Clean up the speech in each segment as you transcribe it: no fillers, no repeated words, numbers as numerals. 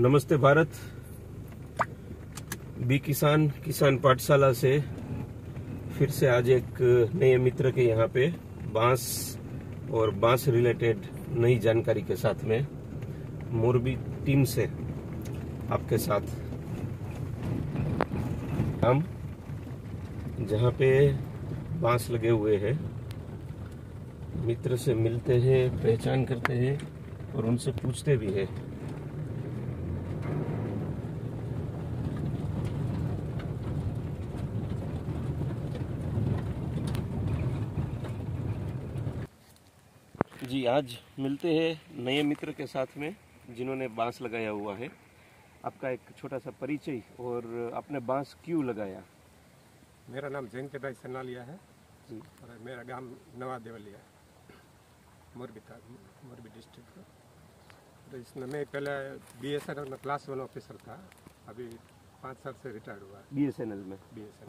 नमस्ते भारत। बी किसान किसान पाठशाला से फिर से आज एक नए मित्र के यहाँ पे बांस और बांस रिलेटेड नई जानकारी के साथ में मोरबी टीम से आपके साथ हम जहाँ पे बांस लगे हुए हैं मित्र से मिलते हैं, पहचान करते हैं और उनसे पूछते भी हैं। जी, आज मिलते हैं नए मित्र के साथ में जिन्होंने बांस लगाया हुआ है। आपका एक छोटा सा परिचय और आपने बांस क्यों लगाया? मेरा नाम जयंत भाई सनालिया है जी। और मेरा गांव नवा देवलिया मोरबी डिस्ट्रिक्ट का। तो इसमें मैं पहले BSNL में क्लास 1 ऑफिसर था, अभी 5 साल से रिटायर्ड हुआ। BSNL में?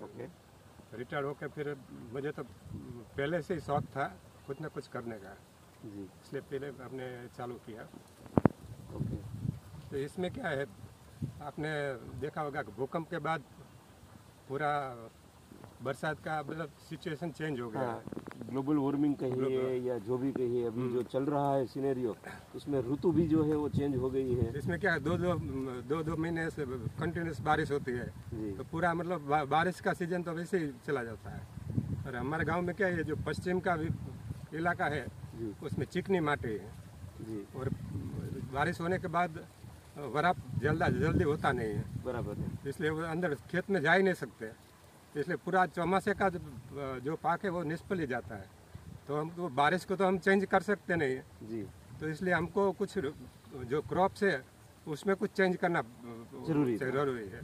ओके। रिटायर्ड होकर फिर मुझे तो पहले से ही शौक था कुछ ना कुछ करने का जी, इसलिए पहले हमने चालू किया। ओके। तो इसमें क्या है, आपने देखा होगा कि भूकंप के बाद पूरा बरसात का मतलब सिचुएशन चेंज हो गया है। ग्लोबल वार्मिंग कहिए या जो भी कहिए, अभी जो चल रहा है सिनेरियो, उसमें ऋतु भी जो है वो चेंज हो गई है। इसमें क्या है, दो महीने से कंटिन्यूस बारिश होती है जी। तो पूरा मतलब बारिश का सीजन तो वैसे ही चला जाता है। और हमारे गांव में क्या है, जो पश्चिम का इलाका है जी। उसमें चिकनी माटी है जी, और बारिश होने के बाद वराप जल्दी होता नहीं है, बराबर है। इसलिए वो अंदर खेत में जा ही नहीं सकते। इसलिए पूरा चौमासे का जो पाक है वो निष्फल ही जाता है। तो हम तो बारिश को तो हम चेंज कर सकते नहीं है, जी, तो इसलिए हमको कुछ जो क्रॉप्स है उसमें कुछ चेंज करना जरूरी है।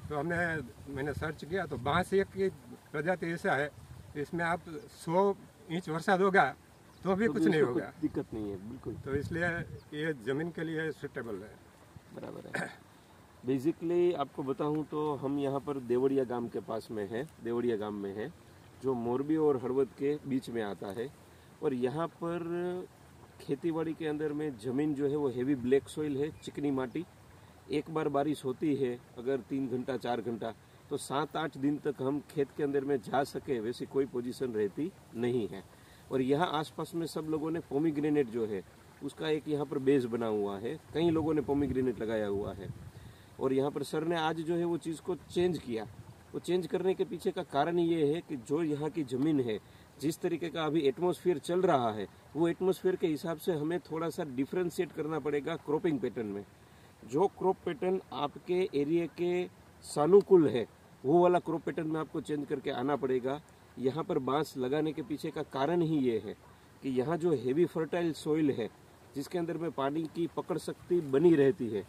तो मैंने सर्च किया तो बांस एक की प्रजाति ऐसा है, इसमें आप 100 इंच वर्षा होगा तो भी कुछ नहीं होगा, दिक्कत नहीं है, बिल्कुल। तो इसलिए ये जमीन के लिए सुटेबल है। बराबर है। बेसिकली आपको बताऊं तो हम यहाँ पर देवड़िया गांव के पास में है, देवड़िया गांव में है जो मोरबी और हड़वद के बीच में आता है। और यहाँ पर खेतीबाड़ी के अंदर में ज़मीन जो है वो हेवी ब्लैक सॉइल है, चिकनी माटी। एक बार बारिश होती है अगर 3 घंटा 4 घंटा तो 7-8 दिन तक हम खेत के अंदर में जा सके वैसी कोई पोजीशन रहती नहीं है। और यहाँ आसपास में सब लोगों ने पोमीग्रेनेट जो है उसका एक यहाँ पर बेस बना हुआ है, कई लोगों ने पोमीग्रेनेट लगाया हुआ है। और यहाँ पर सर ने आज जो है वो चीज़ को चेंज किया। वो चेंज करने के पीछे का कारण ये है कि जो यहाँ की ज़मीन है, जिस तरीके का अभी एटमॉस्फेयर चल रहा है, वो एटमॉस्फेयर के हिसाब से हमें थोड़ा सा डिफ्रेंशिएट करना पड़ेगा क्रॉपिंग पैटर्न में। जो क्रॉप पैटर्न आपके एरिया के सानुकूल है वो वाला क्रॉप पैटर्न में आपको चेंज करके आना पड़ेगा। यहाँ पर बांस लगाने के पीछे का कारण ही ये है कि यहाँ जो हेवी फर्टाइल सॉइल है जिसके अंदर में पानी की पकड़ शक्ति बनी रहती है,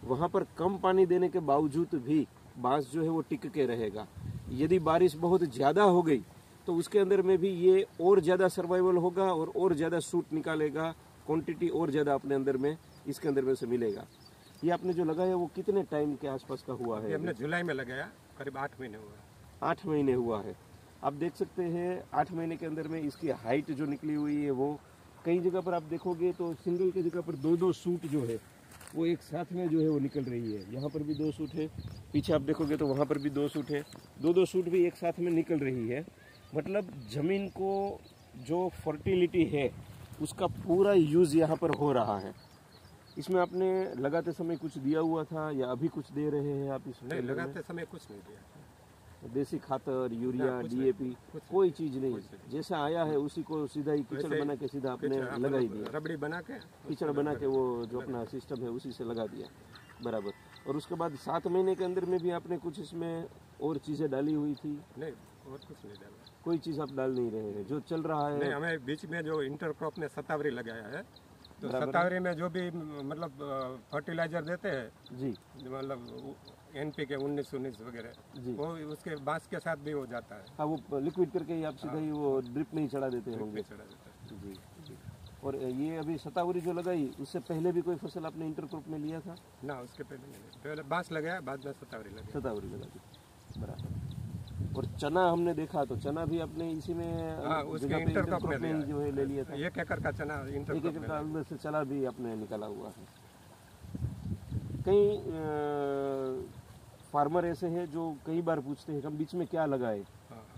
वहाँ पर कम पानी देने के बावजूद भी बांस जो है वो टिक के रहेगा। यदि बारिश बहुत ज़्यादा हो गई तो उसके अंदर में भी ये और ज़्यादा सर्वाइवल होगा और ज़्यादा सूट निकालेगा, क्वांटिटी और ज़्यादा अपने अंदर में इसके अंदर में से मिलेगा। ये आपने जो लगाया वो कितने टाइम के आसपास का हुआ है? हमने जुलाई में लगाया, करीब 8 महीने हुआ। 8 महीने हुआ है। आप देख सकते हैं 8 महीने के अंदर में इसकी हाइट जो निकली हुई है वो कई जगह पर आप देखोगे तो सिंगल की जगह पर 2-2 सूट जो है वो एक साथ में जो है वो निकल रही है। यहाँ पर भी 2 सूट है, पीछे आप देखोगे तो वहाँ पर भी 2 सूट है, 2-2 सूट भी एक साथ में निकल रही है। मतलब ज़मीन को जो फर्टिलिटी है उसका पूरा यूज़ यहाँ पर हो रहा है। इसमें आपने लगाते समय कुछ दिया हुआ था या अभी कुछ दे रहे हैं आप इसमें? नहीं, लगाते समय कुछ नहीं दिया। देसी खातर, यूरिया, DAP कोई चीज नहीं, जैसा आया है उसी को सीधा ही कीचड़ बना के सीधा आपने लगाई दिया, रबड़ी बना के कीचड़ बना के वो जो अपना सिस्टम है उसी से लगा दिया। बराबर। और उसके बाद 7 महीने के अंदर में भी आपने कुछ इसमें और चीजें डाली हुई थी? नहीं, और कुछ नहीं डाला। कोई चीज आप डाल नहीं रहे हैं, जो चल रहा है? नहीं, हमें बीच में जो इंटरक्रॉप में शतावरी लगाया है, तो शतावरी में जो भी मतलब फर्टिलाइजर देते हैं जी, मतलब NPK 19-19 वगैरह, वो उसके बांस के साथ भी हो जाता है। हाँ, वो लिक्विड करके ही आप सीधा ही वो ड्रिप नहीं चढ़ा देते होंगे? चढ़ा देता है जी जी। और ये अभी शतावरी जो लगाई उससे पहले भी कोई फसल आपने इंटरक्रॉप में लिया था? ना, उसके पहले नहीं, पहले बांस लगाया, बाद में शतावरी लगा दी। बराबर। और चना हमने देखा तो चना भी आपने इसी में उसके इंटरक्रॉप में जो है ले लिया था? 1 एकड़ का चना इंटरक्रॉप में, 1 एकड़ का अंदर से चना भी आपने निकाला हुआ है। कई फार्मर ऐसे हैं जो कई बार पूछते हैं हम बीच में क्या लगाए,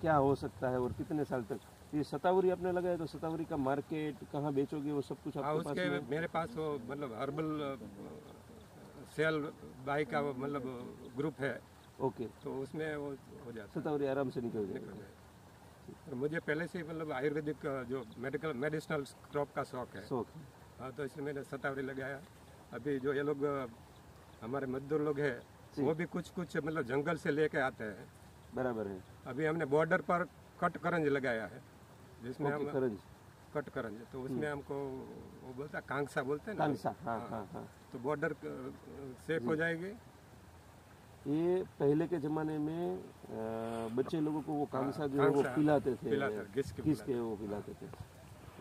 क्या हो सकता है और कितने साल तक। ये शतावरी आपने लगाया तो शतावरी का मार्केट कहाँ बेचोगे वो सब कुछ आपके पास है? मेरे पास वो मतलब हर्बल सेल बाई का मतलब ग्रुप है। ओके, तो उसमें वो हो जाता शतावरी आराम से निकल जाएगा। और मुझे पहले से ही मतलब आयुर्वेदिक जो मेडिसिनल क्रॉप का शौक है। हाँ, तो इसलिए मैंने शतावरी लगाया। अभी जो ये लोग हमारे मजदूर लोग हैं वो भी कुछ मतलब जंगल से लेके आते हैं। बराबर है। अभी हमने बॉर्डर पर कटकरंज लगाया है, जिसमें हम कटकरंज, तो उसमें हमको वो बोलता है कांगसा बोलते हैं ना। कांगसा, हाँ। तो बॉर्डर सेफ हो जाएगी। ये पहले के जमाने में बच्चे लोगों को वो कांगसा जो है वो पिलाते थे, घिस के वो पिलाते थे,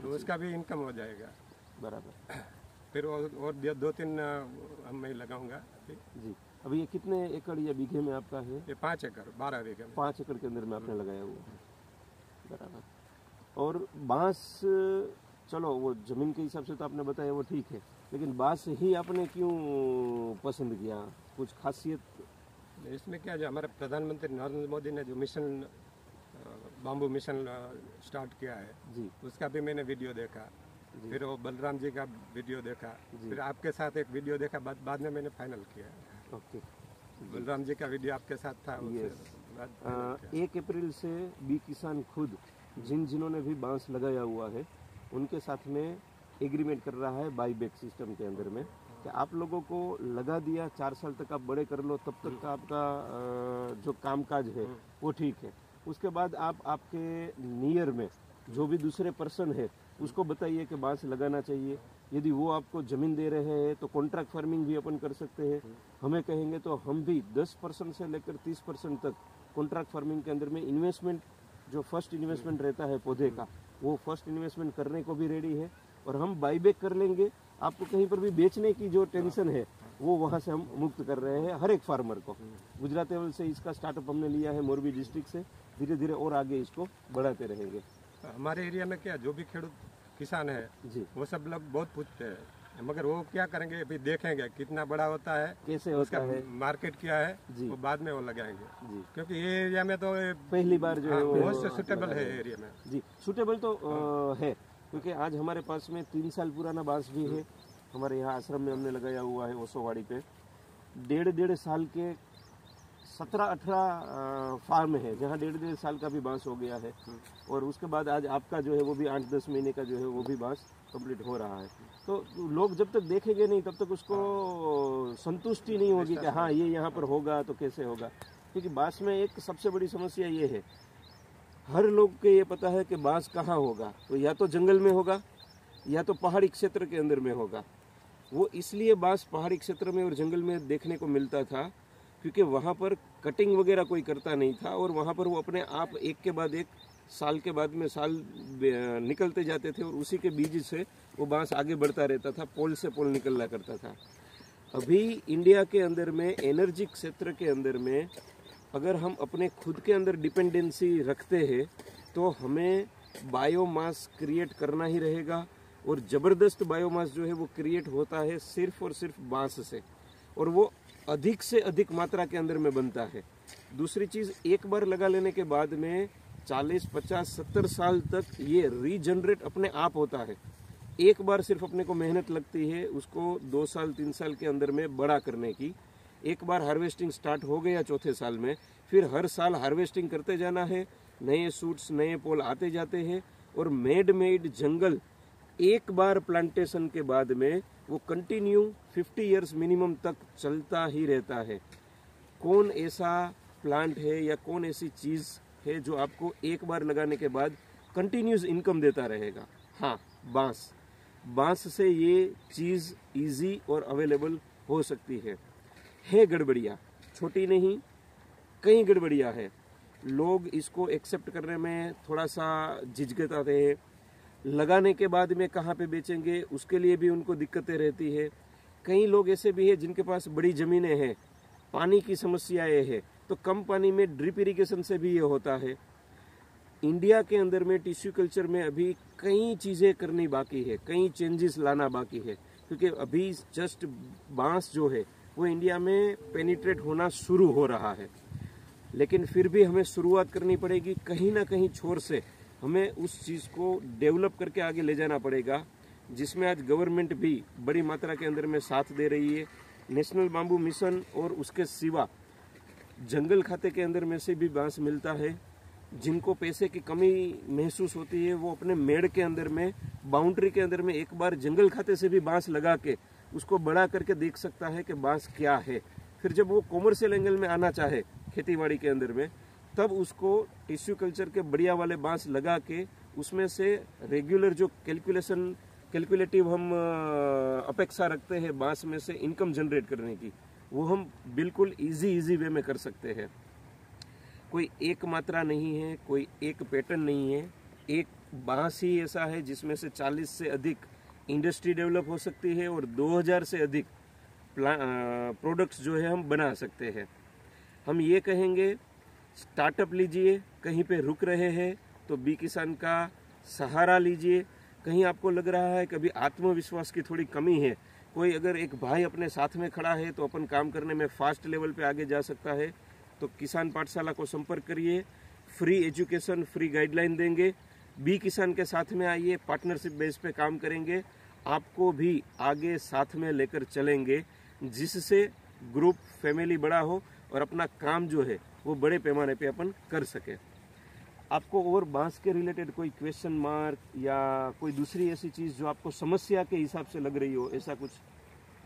तो उसका भी इनकम हो जाएगा। बराबर। फिर और 2-3 हम मैं लगाऊंगा जी। अभी ये कितने एकड़ या बीघे में आपका है? ये 5 एकड़ 12 बीघे में। 5 एकड़ के अंदर में आपने लगाया हुआ। बराबर। और बांस, चलो वो जमीन के हिसाब से तो आपने बताया वो ठीक है, लेकिन बांस ही आपने क्यों पसंद किया? कुछ खासियत इसमें? क्या जो हमारे प्रधानमंत्री नरेंद्र मोदी ने जो मिशन बाम्बू मिशन स्टार्ट किया है जी, उसका भी मैंने वीडियो देखा। फिर वो बलराम जी का वीडियो देखा, फिर आपके साथ एक वीडियो देखा, बाद में मैंने फाइनल किया। ओके, बलराम जी का वीडियो आपके साथ था। 1 अप्रैल से बी किसान खुद जिन्होंने भी बांस लगाया हुआ है उनके साथ में एग्रीमेंट कर रहा है बाईबैक सिस्टम के अंदर में कि आप लोगों को लगा दिया, 4 साल तक आप बड़े कर लो, तब तक का आपका जो कामकाज है वो ठीक है। उसके बाद आप आपके नियर में जो भी दूसरे पर्सन है उसको बताइए कि बांस लगाना चाहिए। यदि वो आपको ज़मीन दे रहे हैं तो कॉन्ट्रैक्ट फार्मिंग भी अपन कर सकते हैं। हमें कहेंगे तो हम भी 10% से लेकर 30% तक कॉन्ट्रैक्ट फार्मिंग के अंदर में इन्वेस्टमेंट, जो फर्स्ट इन्वेस्टमेंट रहता है पौधे का, वो फर्स्ट इन्वेस्टमेंट करने को भी रेडी है। और हम बाईबैक कर लेंगे, आपको कहीं पर भी बेचने की जो टेंशन है वो वहाँ से हम मुक्त कर रहे हैं हर एक फार्मर को। गुजरात लेवल से इसका स्टार्टअप हमने लिया है मोरबी डिस्ट्रिक्ट से, धीरे धीरे और आगे इसको बढ़ाते रहेंगे। हमारे एरिया में क्या जो भी खेडूत किसान है जी, वो सब लोग बहुत पूछते हैं, मगर वो क्या करेंगे, अभी देखेंगे कितना बड़ा होता है, कैसे होता है, मार्केट क्या है जी, वो बाद में वो लगाएंगे जी। क्योंकि ये एरिया में तो पहली बार जो है बहुत सूटेबल है एरिया में जी। सूटेबल तो है, क्योंकि आज हमारे पास में 3 साल पुराना बांस भी है। हमारे यहाँ आश्रम में हमने लगाया हुआ है ओसोवाड़ी पे। 1.5 साल के 17-18 फार्म है जहाँ 1.5 साल का भी बांस हो गया है। और उसके बाद आज आपका जो है वो भी 8-10 महीने का जो है वो भी बांस कंप्लीट हो रहा है। तो लोग जब तक देखेंगे नहीं तब तक उसको संतुष्टि नहीं होगी कि हाँ ये यहाँ पर होगा तो कैसे होगा। क्योंकि बांस में एक सबसे बड़ी समस्या ये है, हर लोग को ये पता है कि बांस कहाँ होगा, तो या तो जंगल में होगा या तो पहाड़ी क्षेत्र के अंदर में होगा। वो इसलिए बांस पहाड़ी क्षेत्र में और जंगल में देखने को मिलता था क्योंकि वहाँ पर कटिंग वगैरह कोई करता नहीं था और वहाँ पर वो अपने आप एक के बाद एक, साल के बाद में साल निकलते जाते थे और उसी के बीज से वो बांस आगे बढ़ता रहता था, पोल से पोल निकलना करता था। अभी इंडिया के अंदर में एनर्जी क्षेत्र के अंदर में अगर हम अपने खुद के अंदर डिपेंडेंसी रखते हैं तो हमें बायोमास क्रिएट करना ही रहेगा। और ज़बरदस्त बायोमास जो है वो क्रिएट होता है सिर्फ और सिर्फ बांस से, और वो अधिक से अधिक मात्रा के अंदर में बनता है। दूसरी चीज़, एक बार लगा लेने के बाद में 40, 50, 70 साल तक ये रीजनरेट अपने आप होता है। एक बार सिर्फ अपने को मेहनत लगती है उसको 2 साल 3 साल के अंदर में बड़ा करने की। एक बार हार्वेस्टिंग स्टार्ट हो गया चौथे साल में, फिर हर साल हार्वेस्टिंग करते जाना है, नए सूट्स नए पोल आते जाते हैं। और मेड जंगल एक बार प्लांटेशन के बाद में वो कंटिन्यू 50 इयर्स मिनिमम तक चलता ही रहता है। कौन ऐसा प्लांट है या कौन ऐसी चीज़ है जो आपको एक बार लगाने के बाद कंटिन्यूस इनकम देता रहेगा? हाँ, बांस से ये चीज़ इजी और अवेलेबल हो सकती है गड़बड़ियाँ, छोटी नहीं, कई गड़बड़ियाँ है। लोग इसको एक्सेप्ट करने में थोड़ा सा झिझकते हैं। लगाने के बाद में कहाँ पे बेचेंगे उसके लिए भी उनको दिक्कतें रहती है। कई लोग ऐसे भी हैं जिनके पास बड़ी ज़मीनें हैं, पानी की समस्याएं हैं, तो कम पानी में ड्रिप इरिगेशन से भी ये होता है। इंडिया के अंदर में टिश्यू कल्चर में अभी कई चीज़ें करनी बाकी है, कई चेंजेस लाना बाकी है। क्योंकि अभी जस्ट बांस जो है वो इंडिया में पेनिट्रेट होना शुरू हो रहा है। लेकिन फिर भी हमें शुरुआत करनी पड़ेगी, कहीं ना कहीं छोर से हमें उस चीज़ को डेवलप करके आगे ले जाना पड़ेगा, जिसमें आज गवर्नमेंट भी बड़ी मात्रा के अंदर में साथ दे रही है। नेशनल बाम्बू मिशन और उसके सिवा जंगल खाते के अंदर में से भी बांस मिलता है। जिनको पैसे की कमी महसूस होती है वो अपने मेड़ के अंदर में, बाउंड्री के अंदर में एक बार जंगल खाते से भी बांस लगा के उसको बड़ा करके देख सकता है कि बांस क्या है। फिर जब वो कॉमर्शियल एंगल में आना चाहे खेतीबाड़ी के अंदर में, तब उसको टिश्यू कल्चर के बढ़िया वाले बांस लगा के उसमें से रेगुलर जो कैलकुलेटिव हम अपेक्षा रखते हैं बांस में से इनकम जनरेट करने की, वो हम बिल्कुल इजी वे में कर सकते हैं। कोई एक मात्रा नहीं है, कोई एक पैटर्न नहीं है, एक बांस ही ऐसा है जिसमें से 40 से अधिक इंडस्ट्री डेवलप हो सकती है और 2000 से अधिक प्रोडक्ट्स जो है हम बना सकते हैं। हम ये कहेंगे स्टार्टअप लीजिए, कहीं पे रुक रहे हैं तो बी किसान का सहारा लीजिए। कहीं आपको लग रहा है कभी आत्मविश्वास की थोड़ी कमी है, कोई अगर एक भाई अपने साथ में खड़ा है तो अपन काम करने में फास्ट लेवल पे आगे जा सकता है, तो किसान पाठशाला को संपर्क करिए। फ्री एजुकेशन, फ्री गाइडलाइन देंगे। बी किसान के साथ में आइए, पार्टनरशिप बेस पे काम करेंगे, आपको भी आगे साथ में लेकर चलेंगे, जिससे ग्रुप फैमिली बड़ा हो और अपना काम जो है वो बड़े पैमाने पे अपन कर सके। आपको और बांस के रिलेटेड कोई क्वेश्चन मार्क या कोई दूसरी ऐसी चीज जो आपको समस्या के हिसाब से लग रही हो, ऐसा कुछ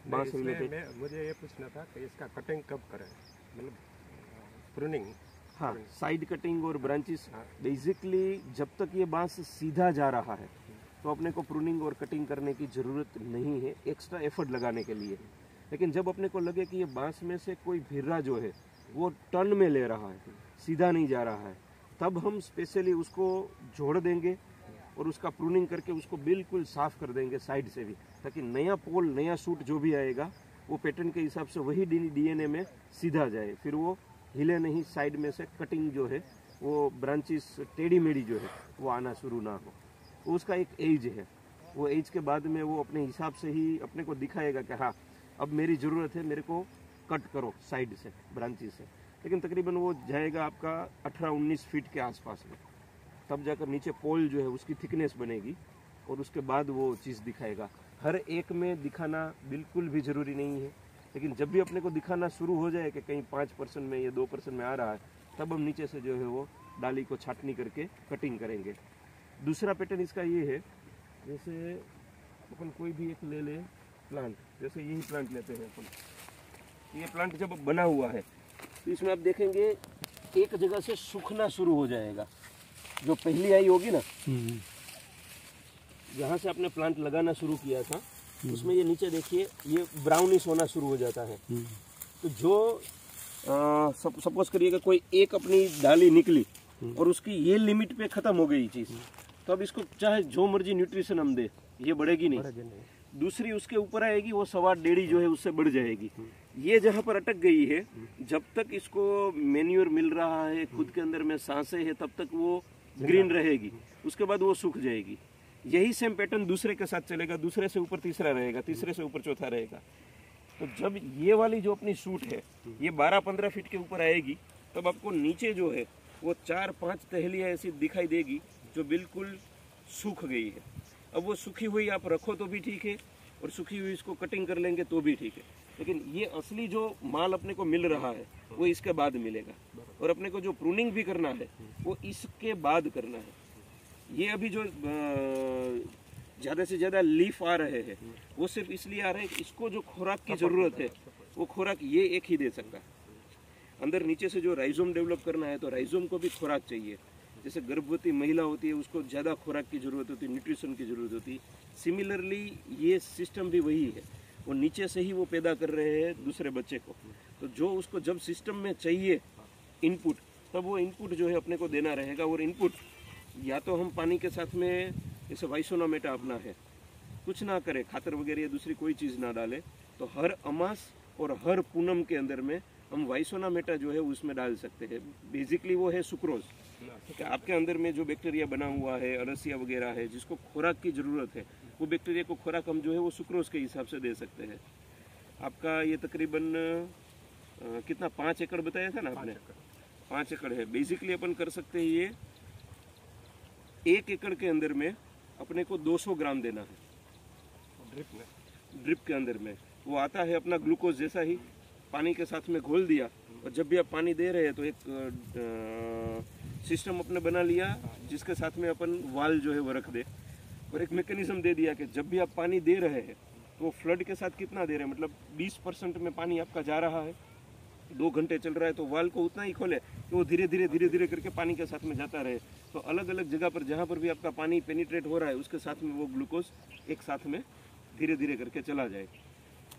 बांस रिलेटेड? मुझे ये पूछना था कि इसका कटिंग कब करें, मतलब प्रूनिंग। हाँ, साइड कटिंग और ब्रांचेस। बेसिकली जब तक ये बांस सीधा जा रहा है तो अपने को प्रूनिंग और कटिंग करने की जरूरत नहीं है, एक्स्ट्रा एफर्ट लगाने के लिए। लेकिन जब अपने को लगे कि ये बांस में से कोई भिर्रा जो है वो टर्न में ले रहा है, सीधा नहीं जा रहा है, तब हम स्पेशली उसको जोड़ देंगे और उसका प्रूनिंग करके उसको बिल्कुल साफ कर देंगे साइड से भी, ताकि नया पोल, नया सूट जो भी आएगा वो पैटर्न के हिसाब से वही डीएनए में सीधा जाए, फिर वो हिले नहीं, साइड में से कटिंग जो है वो ब्रांचेस टेढ़ी मेढ़ी जो है वो आना शुरू ना हो। उसका एक एज है, वो एज के बाद में वो अपने हिसाब से ही अपने को दिखाएगा कि हाँ अब मेरी ज़रूरत है, मेरे को कट करो साइड से, ब्रांचेस से। लेकिन तकरीबन वो जाएगा आपका 18-19 फीट के आसपास में, तब जाकर नीचे पोल जो है उसकी थिकनेस बनेगी और उसके बाद वो चीज़ दिखाएगा। हर एक में दिखाना बिल्कुल भी ज़रूरी नहीं है, लेकिन जब भी अपने को दिखाना शुरू हो जाए कि कहीं 5% में या 2% में आ रहा है, तब हम नीचे से जो है वो डाली को छाटनी करके कटिंग करेंगे। दूसरा पैटर्न इसका ये है, जैसे अपन कोई भी एक ले ले प्लांट, जैसे यही प्लांट लेते हैं अपन। ये प्लांट जब बना हुआ है तो इसमें आप देखेंगे एक जगह से सूखना शुरू हो जाएगा। जो पहली आई होगी ना, जहाँ से आपने प्लांट लगाना शुरू किया था, उसमें ये नीचे देखिए ये ब्राउनिश होना शुरू हो जाता है। तो जो सपोज करिएगा कोई एक अपनी डाली निकली और उसकी ये लिमिट पे खत्म हो गई चीज, तो अब इसको चाहे जो मर्जी न्यूट्रिशन हम दे, ये बढ़ेगी नहीं। दूसरी उसके ऊपर आएगी, वो 1.25 जो है उससे बढ़ जाएगी। ये जहाँ पर अटक गई है, जब तक इसको मेन्यूर मिल रहा है, खुद के अंदर में सांसें है, तब तक वो ग्रीन रहेगी, उसके बाद वो सूख जाएगी। यही सेम पैटर्न दूसरे के साथ चलेगा, दूसरे से ऊपर तीसरा रहेगा, तीसरे से ऊपर चौथा रहेगा। तो जब ये वाली जो अपनी सूट है ये 12-15 फीट के ऊपर आएगी, तब आपको नीचे जो है वो 4-5 टहलियाँ ऐसी दिखाई देगी जो बिल्कुल सूख गई है। अब वो सूखी हुई आप रखो तो भी ठीक है, और सूखी हुई इसको कटिंग कर लेंगे तो भी ठीक है, लेकिन ये असली जो माल अपने को मिल रहा है वो इसके बाद मिलेगा। और अपने को जो प्रूनिंग भी करना है वो इसके बाद करना है। ये अभी जो ज़्यादा से ज़्यादा लीफ आ रहे हैं वो सिर्फ इसलिए आ रहे हैं कि इसको जो खुराक की ज़रूरत है वो खुराक ये एक ही दे सकता है। अंदर नीचे से जो राइजोम डेवलप करना है तो राइजोम को भी खुराक चाहिए। जैसे गर्भवती महिला होती है उसको ज़्यादा खुराक की ज़रूरत होती है, न्यूट्रिशन की ज़रूरत होती है। सिमिलरली ये सिस्टम भी वही है, वो नीचे से ही वो पैदा कर रहे हैं दूसरे बच्चे को। तो जो उसको जब सिस्टम में चाहिए इनपुट, तब वो इनपुट जो है अपने को देना रहेगा। और इनपुट या तो हम पानी के साथ में, जैसे वाइसोनामेटा अपना है, कुछ ना करे, खातर वगैरह या दूसरी कोई चीज़ ना डाले, तो हर अमास और हर पूनम के अंदर में हम वाइसोनामेटा जो है उसमें डाल सकते हैं। बेसिकली वो है सुक्रोज, कि आपके अंदर में जो बैक्टीरिया बना हुआ है, अरसिया वगैरह है, जिसको खुराक की ज़रूरत है, वो बैक्टीरिया को खुराक हम जो है वो सुक्रोज के हिसाब से दे सकते हैं। आपका ये तकरीबन कितना 5 एकड़ बताया था ना आपने? 5 एकड़ है। बेसिकली अपन कर सकते हैं ये 1 एकड़ के अंदर में अपने को 200 ग्राम देना है ड्रिप के अंदर में। वो आता है अपना ग्लूकोज जैसा ही, पानी के साथ में घोल दिया, और जब भी आप पानी दे रहे हैं तो एक सिस्टम अपने बना लिया जिसके साथ में अपन वाल जो है वो रख दे, और एक मैकेनिज्म दे दिया कि जब भी आप पानी दे रहे हैं तो वो फ्लड के साथ कितना दे रहे हैं, मतलब 20% में पानी आपका जा रहा है, 2 घंटे चल रहा है, तो वाल को उतना ही खोले कि वो धीरे धीरे करके पानी के साथ में जाता रहे। तो अलग अलग जगह पर जहाँ पर भी आपका पानी पेनिट्रेट हो रहा है उसके साथ में वो ग्लूकोज एक साथ में धीरे धीरे करके चला जाए।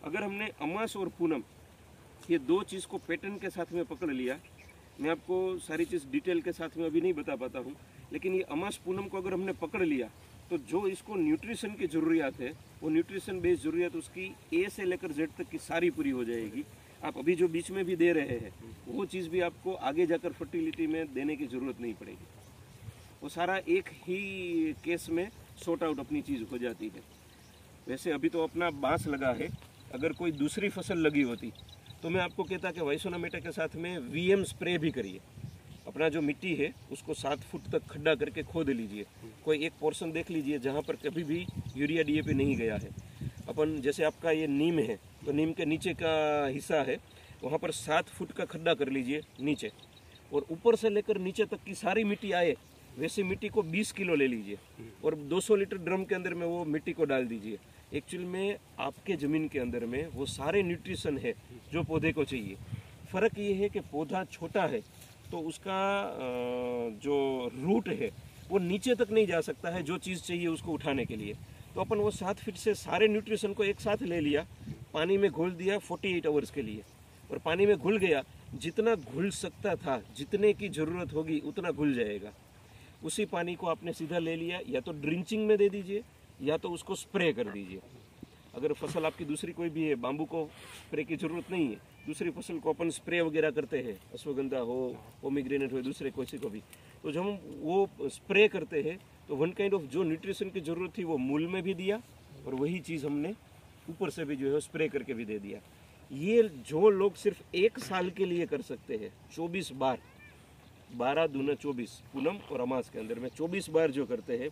अगर हमने अमास और पूनम ये 2 चीज़ को पैटर्न के साथ में पकड़ लिया, मैं आपको सारी चीज़ डिटेल के साथ में अभी नहीं बता पाता हूँ, लेकिन ये अमास पूनम को अगर हमने पकड़ लिया तो जो इसको न्यूट्रिशन की ज़रूरियात है वो न्यूट्रिशन बेस्ड ज़रूरियात उसकी ए से लेकर जेड तक की सारी पूरी हो जाएगी। आप अभी जो बीच में भी दे रहे हैं वो चीज़ भी आपको आगे जाकर फर्टिलिटी में देने की ज़रूरत नहीं पड़ेगी, वो सारा एक ही केस में सॉर्ट आउट अपनी चीज़ हो जाती है। वैसे अभी तो अपना बांस लगा है, अगर कोई दूसरी फसल लगी होती तो मैं आपको कहता कि वाइसोना मेटा के साथ में वीएम स्प्रे भी करिए। अपना जो मिट्टी है उसको 7 फुट तक खड्डा करके खोद लीजिए, कोई एक पोर्शन देख लीजिए जहाँ पर कभी भी यूरिया डीएपी नहीं गया है। अपन जैसे आपका ये नीम है तो नीम के नीचे का हिस्सा है वहाँ पर 7 फुट का खड्डा कर लीजिए नीचे, और ऊपर से लेकर नीचे तक की सारी मिट्टी आए वैसे मिट्टी को 20 किलो ले लीजिए और 200 लीटर ड्रम के अंदर में वो मिट्टी को डाल दीजिए। एक्चुअल में आपके ज़मीन के अंदर में वो सारे न्यूट्रिशन है जो पौधे को चाहिए। फ़र्क ये है कि पौधा छोटा है तो उसका जो रूट है वो नीचे तक नहीं जा सकता है जो चीज़ चाहिए उसको उठाने के लिए। तो अपन वो 7 फीट से सारे न्यूट्रिशन को एक साथ ले लिया, पानी में घोल दिया 48 आवर्स के लिए, और पानी में घुल गया, जितना घुल सकता था जितने की ज़रूरत होगी उतना घुल जाएगा। उसी पानी को आपने सीधा ले लिया, या तो ड्रिंचिंग में दे दीजिए या तो उसको स्प्रे कर दीजिए। अगर फसल आपकी दूसरी कोई भी है, बाम्बू को स्प्रे की ज़रूरत नहीं है, दूसरी फसल को अपन स्प्रे वगैरह करते हैं, अश्वगंधा हो, पोमीग्रेनेट हो, दूसरे किसी को भी, तो जब हम वो स्प्रे करते हैं तो वन काइंड ऑफ जो न्यूट्रिशन की ज़रूरत थी वो मूल में भी दिया, और वही चीज़ हमने ऊपर से भी जो है स्प्रे करके भी दे दिया। ये जो लोग सिर्फ 1 साल के लिए कर सकते हैं, 24 बार, 12 दूना 24, पूनम और अमास के अंदर में 24 बार जो करते हैं,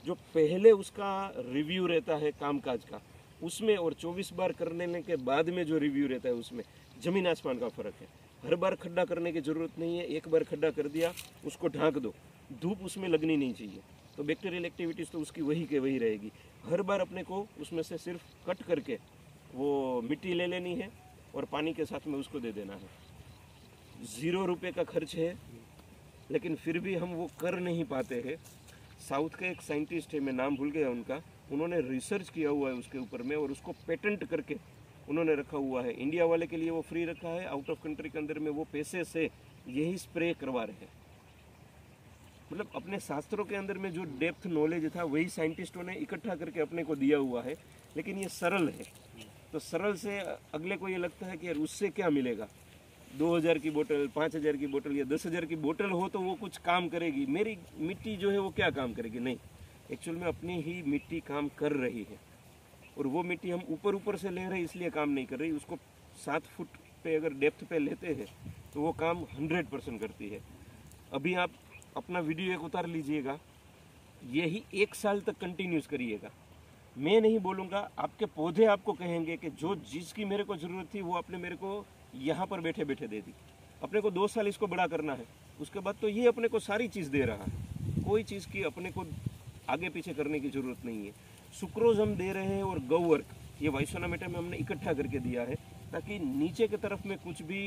जो पहले उसका रिव्यू रहता है कामकाज का उसमें और 24 बार करने के बाद में जो रिव्यू रहता है उसमें ज़मीन आसमान का फ़र्क है। हर बार खड्डा करने की ज़रूरत नहीं है, एक बार खड्डा कर दिया उसको ढांक दो, धूप उसमें लगनी नहीं चाहिए, तो बैक्टीरियल एक्टिविटीज़ तो उसकी वही के वही रहेगी। हर बार अपने को उसमें से सिर्फ कट करके वो मिट्टी ले लेनी है और पानी के साथ में उसको दे देना है। 0 रुपये का खर्च है, लेकिन फिर भी हम वो कर नहीं पाते हैं। साउथ का एक साइंटिस्ट है, मैं नाम भूल गया उनका, उन्होंने रिसर्च किया हुआ है उसके ऊपर में और उसको पेटेंट करके उन्होंने रखा हुआ है। इंडिया वाले के लिए वो फ्री रखा है, आउट ऑफ कंट्री के अंदर में वो पैसे से यही स्प्रे करवा रहे हैं। मतलब अपने शास्त्रों के अंदर में जो डेप्थ नॉलेज था वही साइंटिस्टों ने इकट्ठा करके अपने को दिया हुआ है, लेकिन ये सरल है। तो सरल से अगले को ये लगता है कि यार उससे क्या मिलेगा, 2000 की बोतल, 5000 की बोतल या 10,000 की बोतल हो तो वो कुछ काम करेगी, मेरी मिट्टी जो है वो क्या काम करेगी? नहीं, एक्चुअल में अपनी ही मिट्टी काम कर रही है, और वो मिट्टी हम ऊपर से ले रहे हैं इसलिए काम नहीं कर रही। उसको 7 फुट पे अगर डेप्थ पे लेते हैं तो वो काम 100% करती है। अभी आप अपना वीडियो एक उतार लीजिएगा, यही 1 साल तक कंटिन्यूस करिएगा। मैं नहीं बोलूँगा, आपके पौधे आपको कहेंगे कि जो जिसकी मेरे को ज़रूरत थी वो आपने मेरे को यहाँ पर बैठे बैठे दे दी। अपने को 2 साल इसको बड़ा करना है, उसके बाद तो ये अपने को सारी चीज़ दे रहा है, कोई चीज़ की अपने को आगे पीछे करने की ज़रूरत नहीं है। सुक्रोज हम दे रहे हैं और गौवर्क ये वाइसोना मेटा में हमने इकट्ठा करके दिया है, ताकि नीचे की तरफ में कुछ भी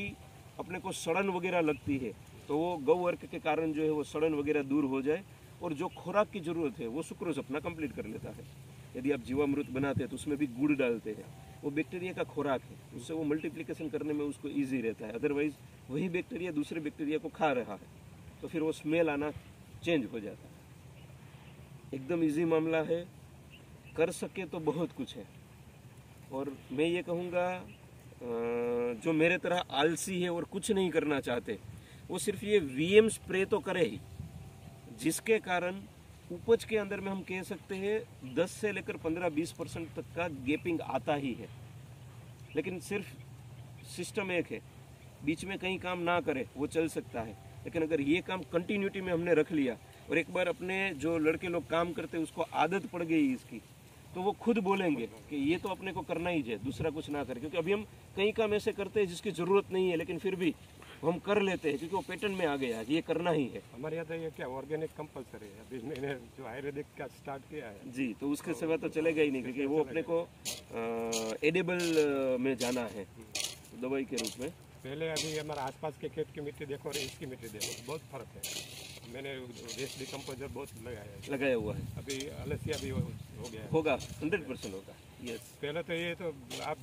अपने को सड़न वगैरह लगती है तो वो गौवर्क के कारण जो है वो सड़न वगैरह दूर हो जाए, और जो खुराक की ज़रूरत है वो सुक्रोज अपना कंप्लीट कर लेता है। यदि आप जीवामृत बनाते हैं तो उसमें भी गुड़ डालते हैं, वो बैक्टीरिया का खुराक है, उससे वो मल्टीप्लिकेशन करने में उसको ईजी रहता है। अदरवाइज वही बैक्टीरिया दूसरे बैक्टीरिया को खा रहा है तो फिर वो स्मेल आना चेंज हो जाता है। एकदम इजी मामला है, कर सके तो बहुत कुछ है। और मैं ये कहूँगा जो मेरे तरह आलसी है और कुछ नहीं करना चाहते वो सिर्फ ये वीएम स्प्रे तो करे ही, जिसके कारण उपज के अंदर में हम कह सकते हैं 10 से लेकर 15-20% तक का गैपिंग आता ही है। लेकिन सिर्फ सिस्टम एक है, बीच में कहीं काम ना करे वो चल सकता है, लेकिन अगर ये काम कंटिन्यूटी में हमने रख लिया और एक बार अपने जो लड़के लोग काम करते हैं उसको आदत पड़ गई इसकी, तो वो खुद बोलेंगे कि ये तो अपने को करना ही है, दूसरा कुछ ना करे। क्योंकि अभी हम कई काम ऐसे करते हैं जिसकी ज़रूरत नहीं है, लेकिन फिर भी हम कर लेते हैं क्योंकि वो पैटर्न में आ गया है, ये करना ही है। हमारे यहाँ तो ये क्या ऑर्गेनिक कंपलसरी है, अभी मैंने जो आयुर्वेदिक का स्टार्ट किया है जी, तो उसके सिवा तो चलेगा ही नहीं, क्योंकि वो अपने को एडिबल में जाना है दवाई के रूप में। पहले अभी हमारे आसपास के खेत की मिट्टी देखो और इसकी मिट्टी देखो, बहुत फर्क है। मैंने वेस्ट डिकम्पोजर बहुत लगाया हुआ है, अभी अलसिया भी हो गया है। होगा 100% होगा। यस, पहले तो ये तो आप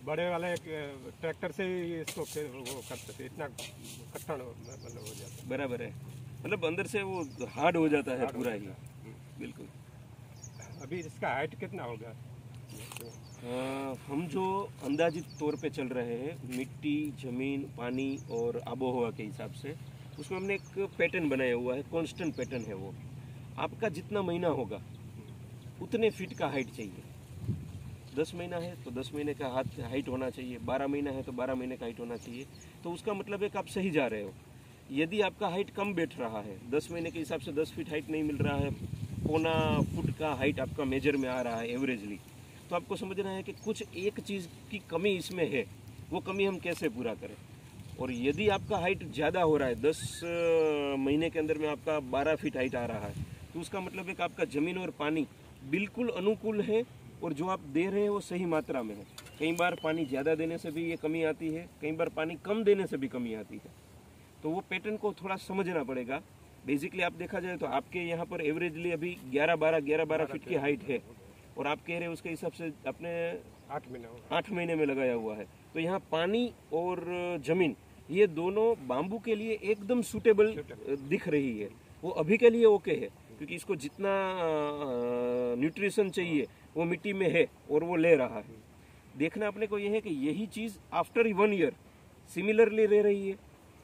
बड़े वाले ट्रैक्टर से ही इसको वो करते थे, इतना कठिन मतलब हो जाता है। बराबर है, मतलब अंदर से वो हार्ड हो जाता है पूरा ही। बिल्कुल। अभी इसका हाइट कितना होगा? हम जो अंदाजित तौर पे चल रहे हैं, मिट्टी, ज़मीन, पानी और आबोहवा के हिसाब से, उसमें हमने एक पैटर्न बनाया हुआ है, कांस्टेंट पैटर्न है वो। आपका जितना महीना होगा उतने फीट का हाइट चाहिए। 10 महीना है तो 10 महीने का हाइट होना चाहिए, 12 महीना है तो 12 महीने का हाइट होना चाहिए। तो उसका मतलब है कि आप सही जा रहे हो। यदि आपका हाइट कम बैठ रहा है, 10 महीने के हिसाब से 10 फीट हाइट नहीं मिल रहा है, 1.25 फुट का हाइट आपका मेजर में आ रहा है एवरेजली, तो आपको समझना है कि कुछ एक चीज़ की कमी इसमें है, वो कमी हम कैसे पूरा करें। और यदि आपका हाइट ज़्यादा हो रहा है, 10 महीने के अंदर में आपका 12 फीट हाइट आ रहा है, तो उसका मतलब है कि आपका ज़मीन और पानी बिल्कुल अनुकूल है और जो आप दे रहे हैं वो सही मात्रा में है। कई बार पानी ज़्यादा देने से भी ये कमी आती है, कई बार पानी कम देने से भी कमी आती है। तो वो पैटर्न को थोड़ा समझना पड़ेगा। बेसिकली आप देखा जाए तो आपके यहाँ पर एवरेजली अभी 11-12 फीट की हाइट है और आप कह रहे हैं उसके हिसाब से अपने 8 महीने में लगाया हुआ है। तो यहाँ पानी और ज़मीन ये दोनों बाम्बू के लिए एकदम सूटेबल दिख रही है। वो अभी के लिए ओके है, क्योंकि इसको जितना न्यूट्रिशन चाहिए वो मिट्टी में है और वो ले रहा है। देखना अपने को ये है कि यही चीज़ आफ्टर 1 ईयर सिमिलरली रह रही है,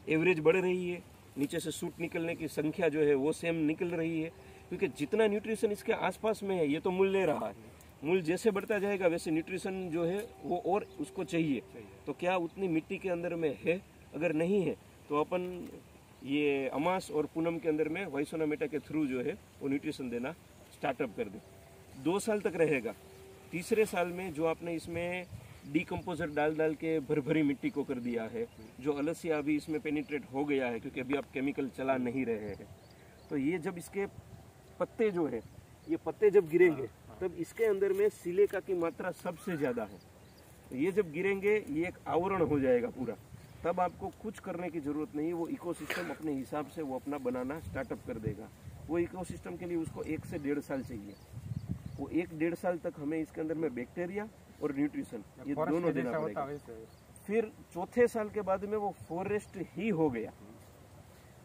एवरेज बढ़ रही है, नीचे से सूट निकलने की संख्या जो है वो सेम निकल रही है। क्योंकि जितना न्यूट्रिशन इसके आसपास में है ये तो मूल ले रहा है, मूल जैसे बढ़ता जाएगा वैसे न्यूट्रिशन जो है वो और उसको चाहिए। तो क्या उतनी मिट्टी के अंदर में है? अगर नहीं है तो अपन ये अमास और पूनम के अंदर में वाइसोनामेटा के थ्रू जो है वो न्यूट्रिशन देना स्टार्टअप कर दे। 2 साल तक रहेगा। तीसरे साल में जो आपने इसमें डीकम्पोजर डाल के भरभरी मिट्टी को कर दिया है, जो अलसिया अभी इसमें पेनिट्रेट हो गया है क्योंकि अभी आप केमिकल चला नहीं रहे हैं, तो ये जब इसके पत्ते जो है, ये पत्ते जब गिरेंगे तब इसके अंदर में सिलिका की मात्रा सबसे ज़्यादा है। तो ये जब गिरेंगे ये एक आवरण हो जाएगा पूरा, तब आपको कुछ करने की ज़रूरत नहीं है। वो इकोसिस्टम अपने हिसाब से वो अपना बनाना स्टार्टअप कर देगा। वो इकोसिस्टम के लिए उसको 1 से 1.5 साल चाहिए। वो 1-1.5 साल तक हमें इसके अंदर में बैक्टीरिया और न्यूट्रिशन ये दोनों देना पड़ेगा। फिर चौथे साल के बाद में वो फॉरेस्ट ही हो गया।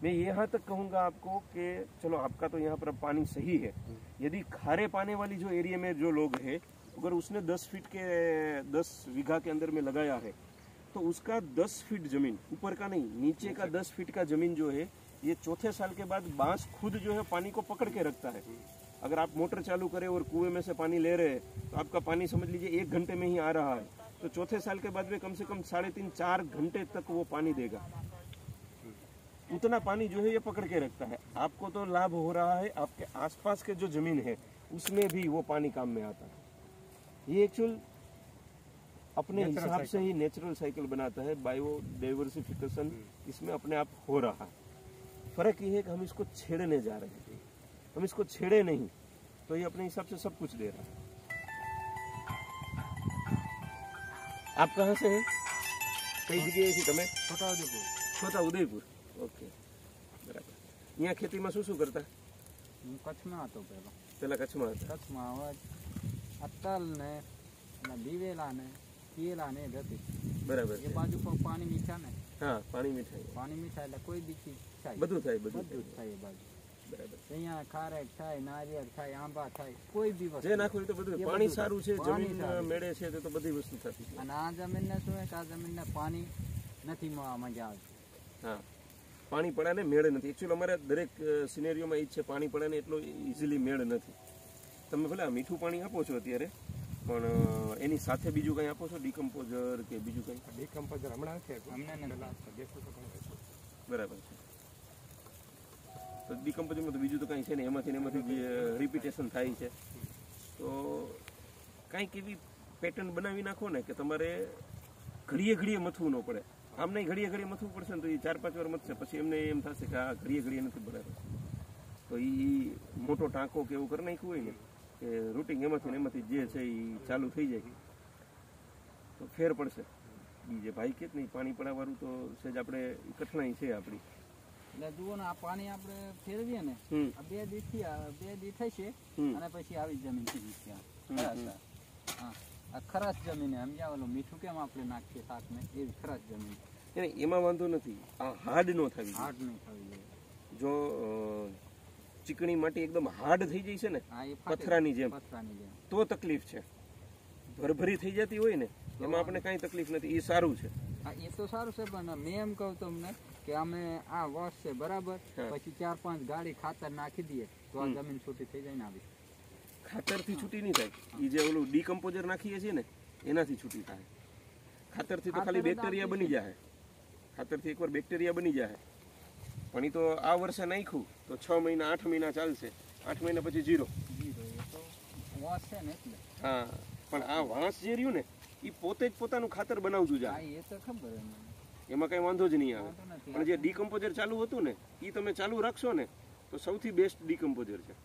मैं यहाँ तक कहूँगा आपको कि चलो आपका तो यहाँ पर अब पानी सही है, यदि खारे पानी वाली जो एरिया में जो लोग हैं, अगर उसने 10 फीट के 10 बीघा के अंदर में लगाया है तो उसका 10 फीट जमीन, ऊपर का नहीं नीचे का 10 फीट का जमीन जो है, ये चौथे साल के बाद बांस खुद जो है पानी को पकड़ के रखता है। अगर आप मोटर चालू करें और कुएं में से पानी ले रहे हैं तो आपका पानी समझ लीजिए 1 घंटे में ही आ रहा है, तो चौथे साल के बाद में कम से कम 3.5-4 घंटे तक वो पानी देगा। उतना पानी जो है ये पकड़ के रखता है। आपको तो लाभ हो रहा है, आपके आसपास के जो जमीन है उसमें भी वो पानी काम में आता है। ये एक्चुअल अपने हिसाब से ही नेचुरल साइकिल बनाता है। बायोडाइवर्सिफिकेशन इसमें अपने आप हो रहा है। फर्क ये है कि हम इसको छेड़ने जा रहे हैं, हम इसको छेड़े नहीं तो ये अपने हिसाब से सब कुछ दे रहा है। आप कहाँ से हैं? कई जगह थी तमें? छोटा उदयपुर। ओके, बराबर। यहाँ खेती में શું કરતા? કચ્છમાં હતો પેલા કચ્છમાં હતા? કચ્છમાં હવે અત્તલ ને દિવેલા ને કેલા ને હતી બરાબર એ બાજુ પર પાણી મીઠા ને હા પાણી મીઠા એટલે કોઈ બી ચીજ થાય બધું થાય બધું જ થાય એ બાજુ બરાબર અહીંયા ખારેક થાય નારિયેળ થાય આંબા થાય કોઈ બી વસ્તુ જે નાખો તો બધું પાણી સારું છે જમીન મેળે છે તો બધી વસ્તુ થતી છે અને આ જમીનને શું છે કે આ જમીનને પાણી નથી મજા આવતી હા પાણી પડાને મેળ નથી એકચ્યુઅલી અમારે દરેક સિનેરિયોમાં એ જ છે પાણી પડાને એટલો ઇઝીલી મેળ નથી તમે ભલે આ મીઠું પાણી આપો છો અત્યારે પણ એની સાથે બીજું કંઈ આપો છો, ડીકમ્પોઝર કે બીજું કંઈ? ડીકમ્પોઝર હમણાં છે, અમને બરાબર છે. તો ડીકમ્પોઝરમાં તો બીજું તો કાંઈ છે ને, એમાંથી જે રિપીટેશન થાય છે. તો કાંઈક એવી પેટર્ન બનાવી નાખો ને કે તમારે ઘડીએ મથવું ન પડે. આમ નહીં ઘડીએ મથવું પડશે ને તો એ 4-5 વાર મથશે, પછી એમને એમ થશે કે આ ઘડીએ નથી બરાબર. તો એ મોટો ટાંકો કે એવું કરી નાખ્યું હોય ને કે રૂટિંગ એમાંથી જે છે એ ચાલુ થઈ જાય તો ફેર પડશે. જે ભાઈ કે નહીં પાણી પડાવવાનું તો સહેજ આપણે કઠણાઈ છે આપણી. એટલે જુઓ ને, આ પાણી આપણે ફેરવીએ ને, આ 2 દી થશે અને પછી આવી જમીન થઈ જશે. હા, આ ખરાશ જમીન સમજ્યા, ઓલું મીઠું કેમ આપણે નાખીએ શાકને, એવી ખરાશ જમીન. એમાં વાંધો નથી, આ હાર્ડ ન થવી જોઈએ. જો ચીકણી માટી એકદમ હાર્ડ થઈ જાય છે ને, પથરાની જેમ, તો તકલીફ છે. ભરભરી થઈ જતી હોય ને એમાં આપણે કાંઈ તકલીફ નથી, એ સારું છે. હા, એ તો સારું છે, પણ મેં એમ કહું તમને કે અમે આ વર્ષ છે બરાબર, પછી 4-5 ગાડી ખાતર નાખી દઈએ તો આ જમીન છૂટી થઈ જાય ને. આવી ખાતરથી છૂટી નહીં થાય, એ જે ઓલું ડીકમ્પોઝર નાખીએ છીએ ને એનાથી છૂટી થાય. ખાતરથી તો ખાલી બેક્ટેરિયા બની જાય, ખાતરથી એકવાર બેક્ટેરિયા બની જાય. પણ એ તો આ વર્ષે નાખ્યું તો 6 મહિના 8 મહિના ચાલશે, 8 મહિના પછી ઝીરો. વાંસ છે ને એટલે. હા, પણ આ વાંસ જે રહ્યું ને એ પોતે જ પોતાનું ખાતર બનાવતું જાય, એ તો ખબર, એમાં કઈ વાંધો જ નહીં આવે. પણ જે ડીકમ્પોઝર ચાલુ હતું ને એ તમે ચાલુ રાખશો ને તો સૌથી બેસ્ટ ડીકમ્પોઝર છે.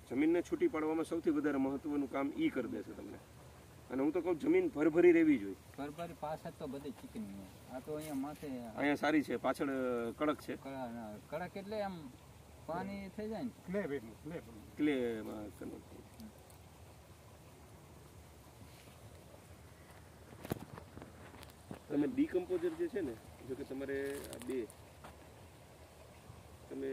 જમીનને છૂટી પાડવામાં સૌથી વધારે મહત્વનું કામ ઈ કરી દેશે તમને. અને હું તો કહું જમીન ભરભરી રહેવી જોઈએ. ભરભરી પાછળ તો બધી ચીકણી, આ તો અહીંયા માથે અહીંયા સારી છે, પાછળ કડક છે. કડક એટલે આમ પાણી થઈ જાય ને, ક્લે. તમે ડીકમ્પોઝર જે છે ને, જો કે તમારે આ 2 તમે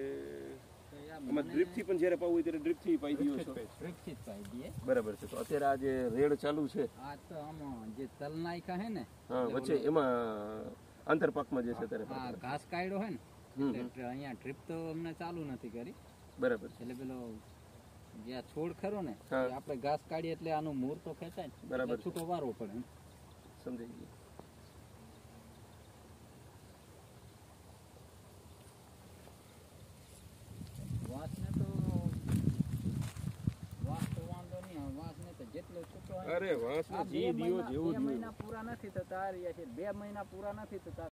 આમાં ડ્રીપથી પણ જ્યારે પાવું હોય ત્યારે ડ્રીપથી પાઈ દો છો? ડ્રીપથી જ પાઈ દઈએ. બરાબર છે. તો અત્યારે આ જે રેડ ચાલુ છે, આ તો આમાં જે તલ નાખ્યા હે ને, હા, વચ્ચે એમાં આંતરપાકમાં જે છે ત્યારે આ ઘાસ કાઢ્યો હે ને, એટલે અહીંયા ડ્રીપ તો અમને ચાલુ નથી કરી. બરાબર. એટલે પેલો જે છોડ ખરો ને, આપણે ઘાસ કાઢીએ એટલે આનું મૂળ તો ખેંચાય, બરાબર, છૂટો વારવો પડે. સમજાઈ ગયું. વાંસને તો વાંધો નહીં, વાંસને તો જેટલો છૂટો અરે વાંસને જી દિયો જેવું 2 મહિના પૂરા નથી થતા, 2 મહિના પૂરા નથી થતા